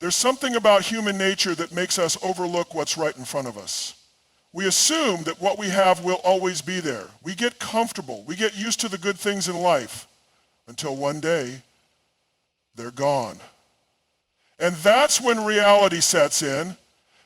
There's something about human nature that makes us overlook what's right in front of us. We assume that what we have will always be there. We get comfortable. We get used to the good things in life until one day they're gone. And that's when reality sets in.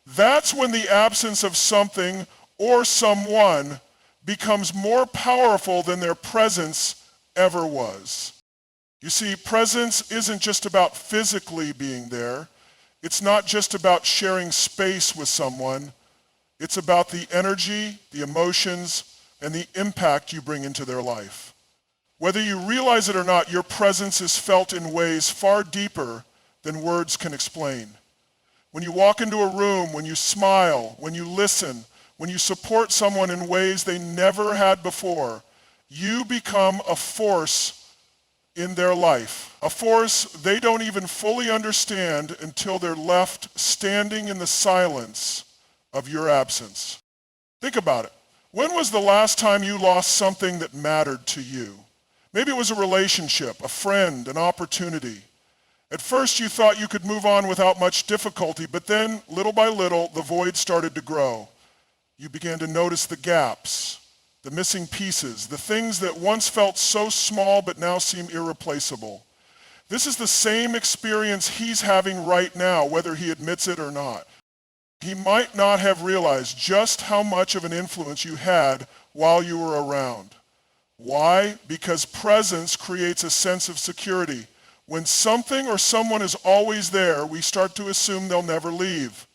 That's when the absence of something or someone becomes more powerful than their presence ever was. You see, presence isn't just about physically being there. It's not just about sharing space with someone. It's about the energy, the emotions, and the impact you bring into their life. Whether you realize it or not, your presence is felt in ways far deeper than words can explain. When you walk into a room, when you smile, when you listen, when you support someone in ways they never had before, you become a force in their life, a force they don't even fully understand until they're left standing in the silence of your absence. Think about it. When was the last time you lost something that mattered to you? Maybe it was a relationship, a friend, an opportunity. At first you thought you could move on without much difficulty, but then little by little the void started to grow. You began to notice the gaps, the missing pieces, the things that once felt so small but now seem irreplaceable. This is the same experience he's having right now, whether he admits it or not. He might not have realized just how much of an influence you had while you were around. Why? Because presence creates a sense of security. When something or someone is always there, we start to assume they'll never leave.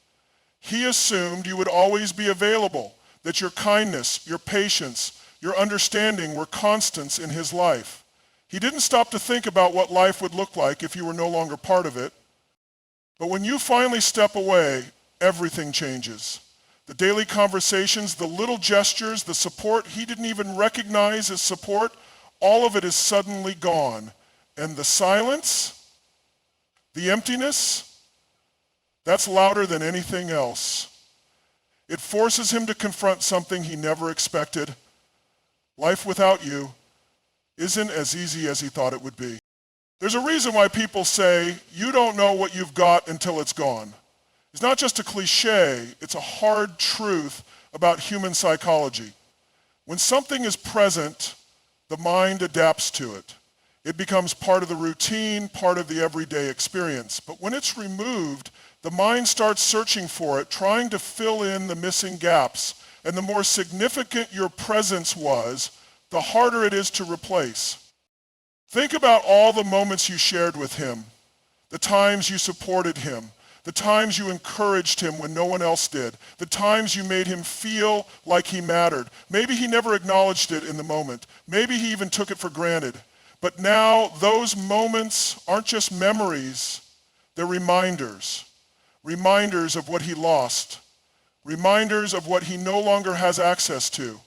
He assumed you would always be available, that your kindness, your patience, your understanding were constants in his life. He didn't stop to think about what life would look like if you were no longer part of it. But when you finally step away, everything changes. The daily conversations, the little gestures, the support he didn't even recognize as support, all of it is suddenly gone. And the silence, the emptiness, that's louder than anything else. It forces him to confront something he never expected. Life without you isn't as easy as he thought it would be. There's a reason why people say, you don't know what you've got until it's gone. It's not just a cliche, it's a hard truth about human psychology. When something is present, the mind adapts to it. It becomes part of the routine, part of the everyday experience. But when it's removed, the mind starts searching for it, trying to fill in the missing gaps. And the more significant your presence was, the harder it is to replace. Think about all the moments you shared with him, the times you supported him, the times you encouraged him when no one else did, the times you made him feel like he mattered. Maybe he never acknowledged it in the moment. Maybe he even took it for granted. But now those moments aren't just memories, they're reminders. Reminders of what he lost. Reminders of what he no longer has access to.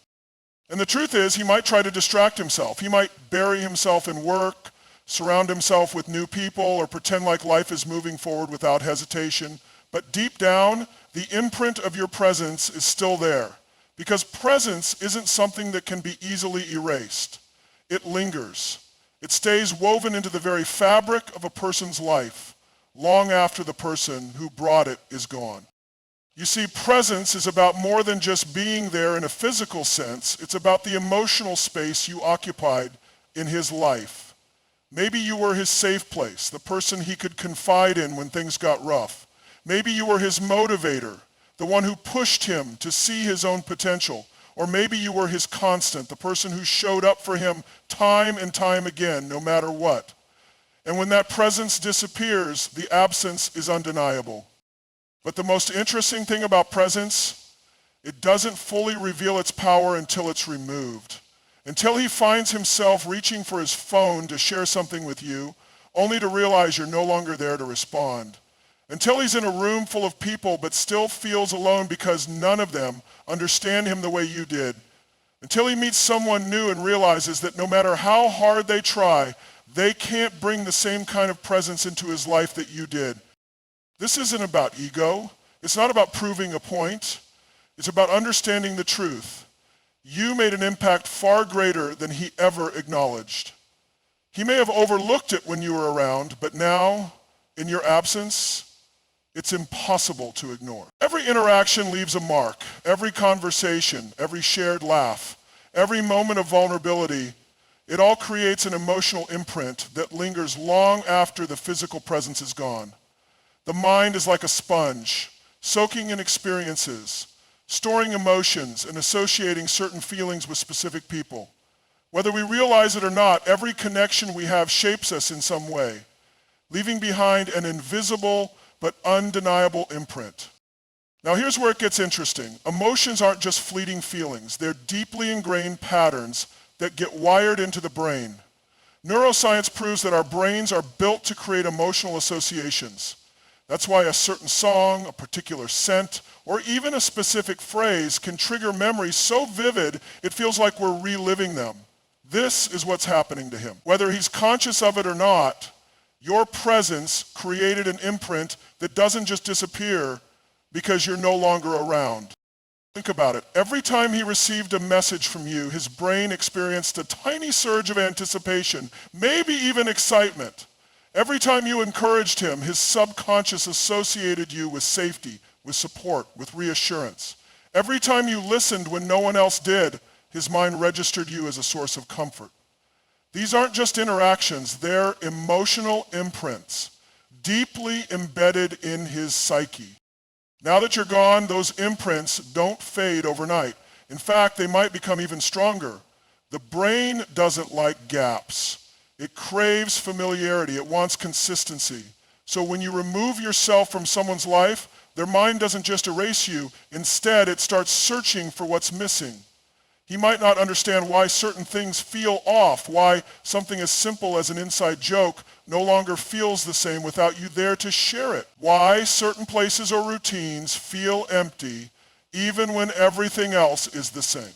And the truth is, he might try to distract himself. He might bury himself in work, surround himself with new people, or pretend like life is moving forward without hesitation. But deep down, the imprint of your presence is still there. Because presence isn't something that can be easily erased. It lingers. It stays woven into the very fabric of a person's life, long after the person who brought it is gone. You see, presence is about more than just being there in a physical sense. It's about the emotional space you occupied in his life. Maybe you were his safe place, the person he could confide in when things got rough. Maybe you were his motivator, the one who pushed him to see his own potential. Or maybe you were his constant, the person who showed up for him time and time again, no matter what. And when that presence disappears, the absence is undeniable. But the most interesting thing about presence, it doesn't fully reveal its power until it's removed. Until he finds himself reaching for his phone to share something with you, only to realize you're no longer there to respond. Until he's in a room full of people but still feels alone because none of them understand him the way you did. Until he meets someone new and realizes that no matter how hard they try, they can't bring the same kind of presence into his life that you did. This isn't about ego. It's not about proving a point. It's about understanding the truth. You made an impact far greater than he ever acknowledged. He may have overlooked it when you were around, but now, in your absence, It's impossible to ignore. Every interaction leaves a mark. Every conversation, every shared laugh, every moment of vulnerability, it all creates an emotional imprint that lingers long after the physical presence is gone. The mind is like a sponge, soaking in experiences, storing emotions, and associating certain feelings with specific people. Whether we realize it or not, every connection we have shapes us in some way, leaving behind an invisible but undeniable imprint. Now here's where it gets interesting. Emotions aren't just fleeting feelings. They're deeply ingrained patterns that get wired into the brain. Neuroscience proves that our brains are built to create emotional associations. That's why a certain song, a particular scent, or even a specific phrase can trigger memories so vivid it feels like we're reliving them. This is what's happening to him. Whether he's conscious of it or not, your presence created an imprint that doesn't just disappear because you're no longer around. Think about it. Every time he received a message from you, his brain experienced a tiny surge of anticipation, maybe even excitement. Every time you encouraged him, his subconscious associated you with safety, with support, with reassurance. Every time you listened when no one else did, his mind registered you as a source of comfort. These aren't just interactions, they're emotional imprints, deeply embedded in his psyche. Now that you're gone, those imprints don't fade overnight. In fact, they might become even stronger. The brain doesn't like gaps. It craves familiarity. It wants consistency. So when you remove yourself from someone's life, their mind doesn't just erase you. Instead, it starts searching for what's missing. He might not understand why certain things feel off, why something as simple as an inside joke no longer feels the same without you there to share it. Why certain places or routines feel empty even when everything else is the same.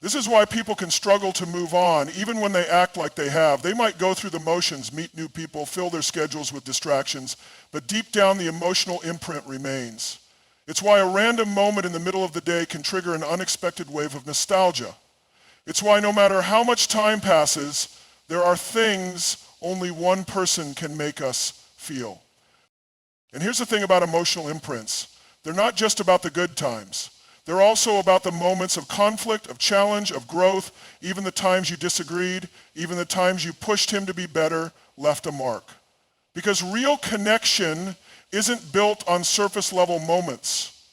This is why people can struggle to move on even when they act like they have. They might go through the motions, meet new people, fill their schedules with distractions, but deep down the emotional imprint remains. It's why a random moment in the middle of the day can trigger an unexpected wave of nostalgia. It's why no matter how much time passes, there are things only one person can make us feel. And here's the thing about emotional imprints. They're not just about the good times. They're also about the moments of conflict, of challenge, of growth, even the times you disagreed, even the times you pushed him to be better, left a mark. Because real connection isn't built on surface level moments.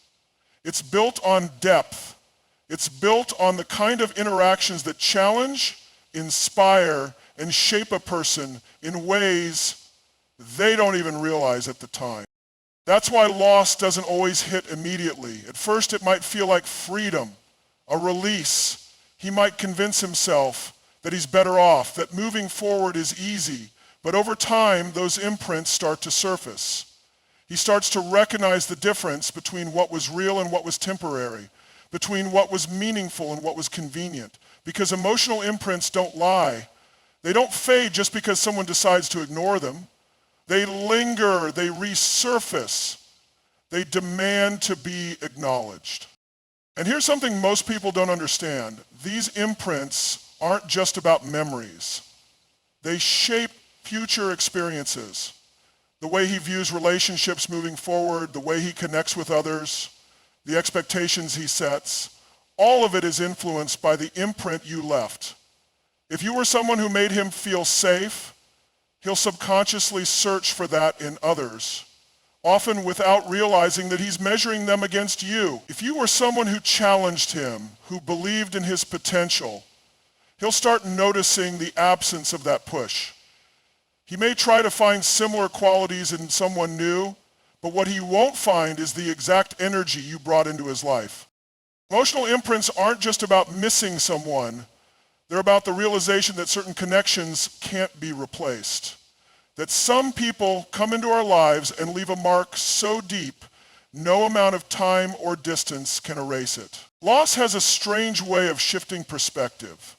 It's built on depth. It's built on the kind of interactions that challenge, inspire, and shape a person in ways they don't even realize at the time. That's why loss doesn't always hit immediately. At first it might feel like freedom, a release. He might convince himself that he's better off, that moving forward is easy. But over time, those imprints start to surface. He starts to recognize the difference between what was real and what was temporary, between what was meaningful and what was convenient. Because emotional imprints don't lie. They don't fade just because someone decides to ignore them. They linger, they resurface, they demand to be acknowledged. And here's something most people don't understand. These imprints aren't just about memories. They shape future experiences. The way he views relationships moving forward, the way he connects with others, the expectations he sets, all of it is influenced by the imprint you left. If you were someone who made him feel safe, he'll subconsciously search for that in others, often without realizing that he's measuring them against you. If you were someone who challenged him, who believed in his potential, he'll start noticing the absence of that push. He may try to find similar qualities in someone new, but what he won't find is the exact energy you brought into his life. Emotional imprints aren't just about missing someone. They're about the realization that certain connections can't be replaced. That some people come into our lives and leave a mark so deep, no amount of time or distance can erase it. Loss has a strange way of shifting perspective.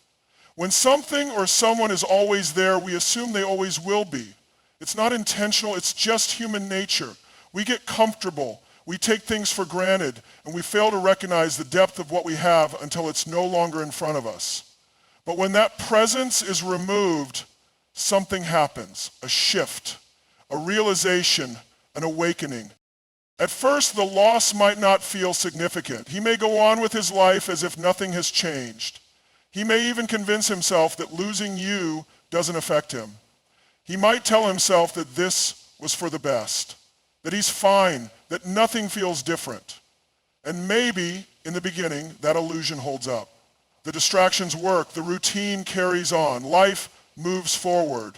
When something or someone is always there, we assume they always will be. It's not intentional, it's just human nature. We get comfortable, we take things for granted, and we fail to recognize the depth of what we have until it's no longer in front of us. But when that presence is removed, something happens, a shift, a realization, an awakening. At first, the loss might not feel significant. He may go on with his life as if nothing has changed. He may even convince himself that losing you doesn't affect him. He might tell himself that this was for the best, that he's fine, that nothing feels different. And maybe, in the beginning, that illusion holds up. The distractions work, the routine carries on, life moves forward.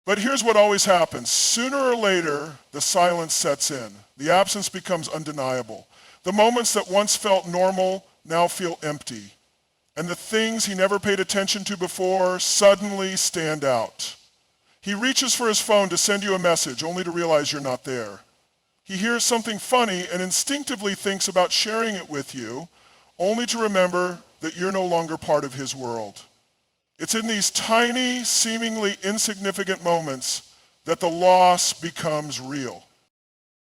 But here's what always happens. Sooner or later, the silence sets in. The absence becomes undeniable. The moments that once felt normal now feel empty. And the things he never paid attention to before suddenly stand out. He reaches for his phone to send you a message, only to realize you're not there. He hears something funny and instinctively thinks about sharing it with you, only to remember that you're no longer part of his world. It's in these tiny, seemingly insignificant moments that the loss becomes real.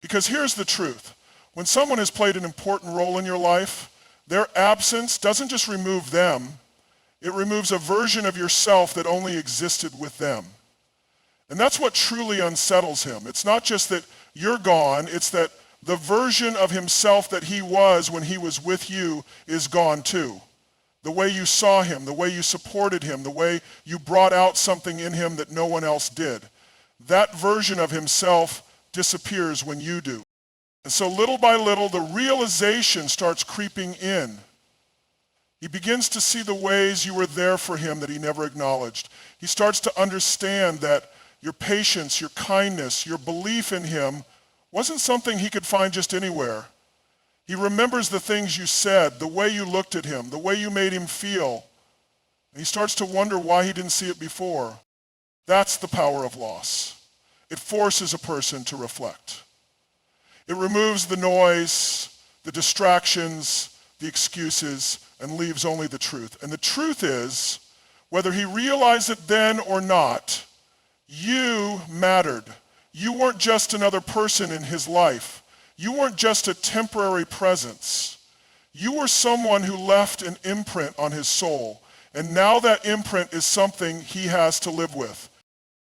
Because here's the truth. When someone has played an important role in your life, their absence doesn't just remove them, it removes a version of yourself that only existed with them. And that's what truly unsettles him. It's not just that you're gone, it's that the version of himself that he was when he was with you is gone too. The way you saw him, the way you supported him, the way you brought out something in him that no one else did. That version of himself disappears when you do. And so little by little, the realization starts creeping in. He begins to see the ways you were there for him that he never acknowledged. He starts to understand that your patience, your kindness, your belief in him wasn't something he could find just anywhere. He remembers the things you said, the way you looked at him, the way you made him feel. And he starts to wonder why he didn't see it before. That's the power of loss. It forces a person to reflect. It removes the noise, the distractions, the excuses, and leaves only the truth. And the truth is, whether he realized it then or not, you mattered. You weren't just another person in his life. You weren't just a temporary presence. You were someone who left an imprint on his soul, and now that imprint is something he has to live with.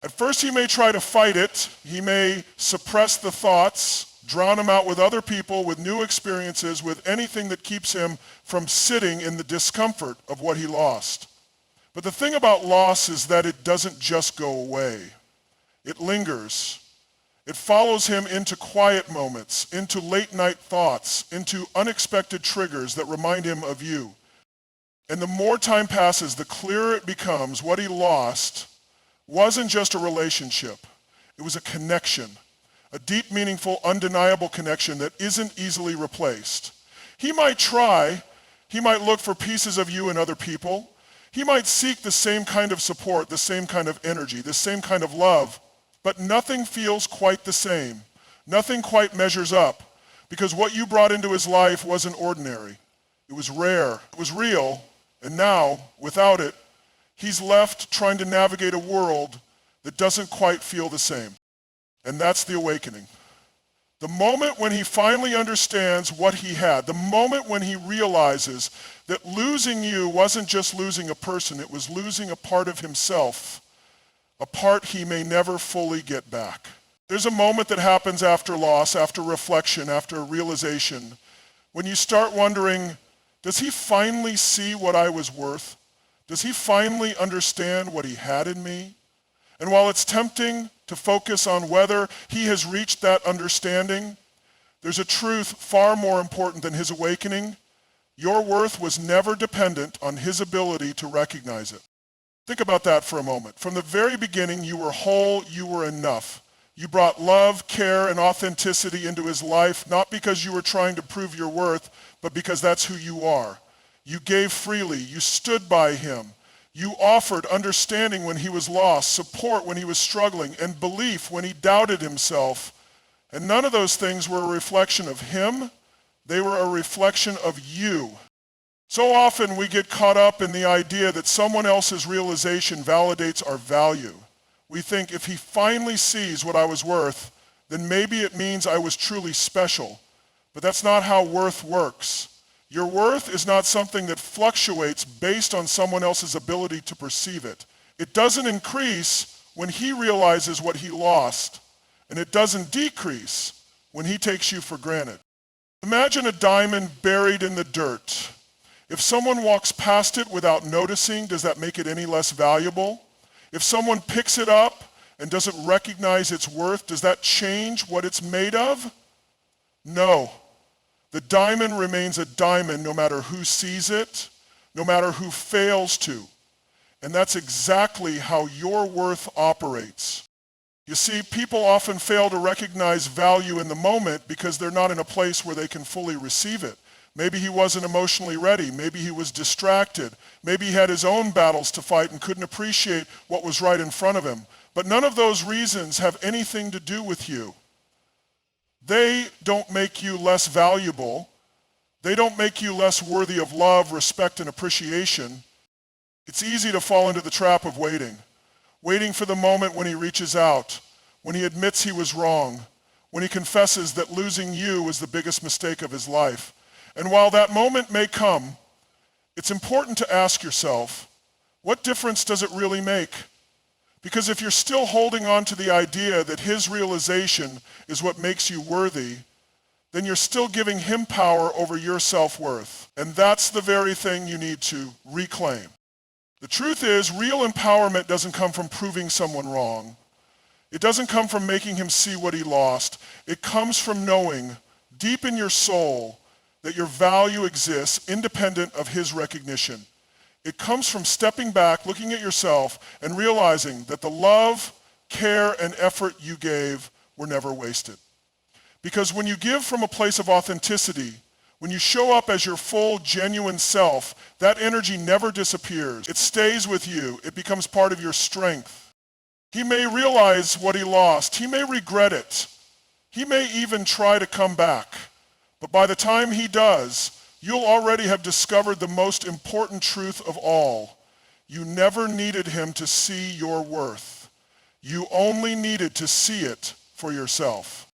At first he may try to fight it. He may suppress the thoughts, drown them out with other people, with new experiences, with anything that keeps him from sitting in the discomfort of what he lost. But the thing about loss is that it doesn't just go away. It lingers. It follows him into quiet moments, into late night thoughts, into unexpected triggers that remind him of you. And the more time passes, the clearer it becomes what he lost wasn't just a relationship. It was a connection, a deep, meaningful, undeniable connection that isn't easily replaced. He might try. He might look for pieces of you in other people. He might seek the same kind of support, the same kind of energy, the same kind of love. But nothing feels quite the same. Nothing quite measures up, because what you brought into his life wasn't ordinary. It was rare. It was real. And now, without it, he's left trying to navigate a world that doesn't quite feel the same. And that's the awakening. The moment when he finally understands what he had, the moment when he realizes that losing you wasn't just losing a person, it was losing a part of himself, a part he may never fully get back. There's a moment that happens after loss, after reflection, after realization, when you start wondering, does he finally see what I was worth? Does he finally understand what he had in me? And while it's tempting to focus on whether he has reached that understanding, there's a truth far more important than his awakening. Your worth was never dependent on his ability to recognize it. Think about that for a moment. From the very beginning, you were whole, you were enough. You brought love, care, and authenticity into his life, not because you were trying to prove your worth, but because that's who you are. You gave freely, you stood by him. You offered understanding when he was lost, support when he was struggling, and belief when he doubted himself. And none of those things were a reflection of him, they were a reflection of you. So often we get caught up in the idea that someone else's realization validates our value. We think if he finally sees what I was worth, then maybe it means I was truly special. But that's not how worth works. Your worth is not something that fluctuates based on someone else's ability to perceive it. It doesn't increase when he realizes what he lost, and it doesn't decrease when he takes you for granted. Imagine a diamond buried in the dirt. If someone walks past it without noticing, does that make it any less valuable? If someone picks it up and doesn't recognize its worth, does that change what it's made of? No. The diamond remains a diamond no matter who sees it, no matter who fails to. And that's exactly how your worth operates. You see, people often fail to recognize value in the moment because they're not in a place where they can fully receive it. Maybe he wasn't emotionally ready. Maybe he was distracted. Maybe he had his own battles to fight and couldn't appreciate what was right in front of him. But none of those reasons have anything to do with you. They don't make you less valuable. They don't make you less worthy of love, respect, and appreciation. It's easy to fall into the trap of waiting for the moment when he reaches out, when he admits he was wrong, when he confesses that losing you was the biggest mistake of his life. And while that moment may come, it's important to ask yourself, what difference does it really make? Because if you're still holding on to the idea that his realization is what makes you worthy, then you're still giving him power over your self-worth. And that's the very thing you need to reclaim. The truth is, real empowerment doesn't come from proving someone wrong. It doesn't come from making him see what he lost. It comes from knowing deep in your soul that your value exists independent of his recognition. It comes from stepping back, looking at yourself, and realizing that the love, care, and effort you gave were never wasted. Because when you give from a place of authenticity, when you show up as your full, genuine self, that energy never disappears. It stays with you. It becomes part of your strength. He may realize what he lost. He may regret it. He may even try to come back. But by the time he does, you'll already have discovered the most important truth of all. You never needed him to see your worth. You only needed to see it for yourself.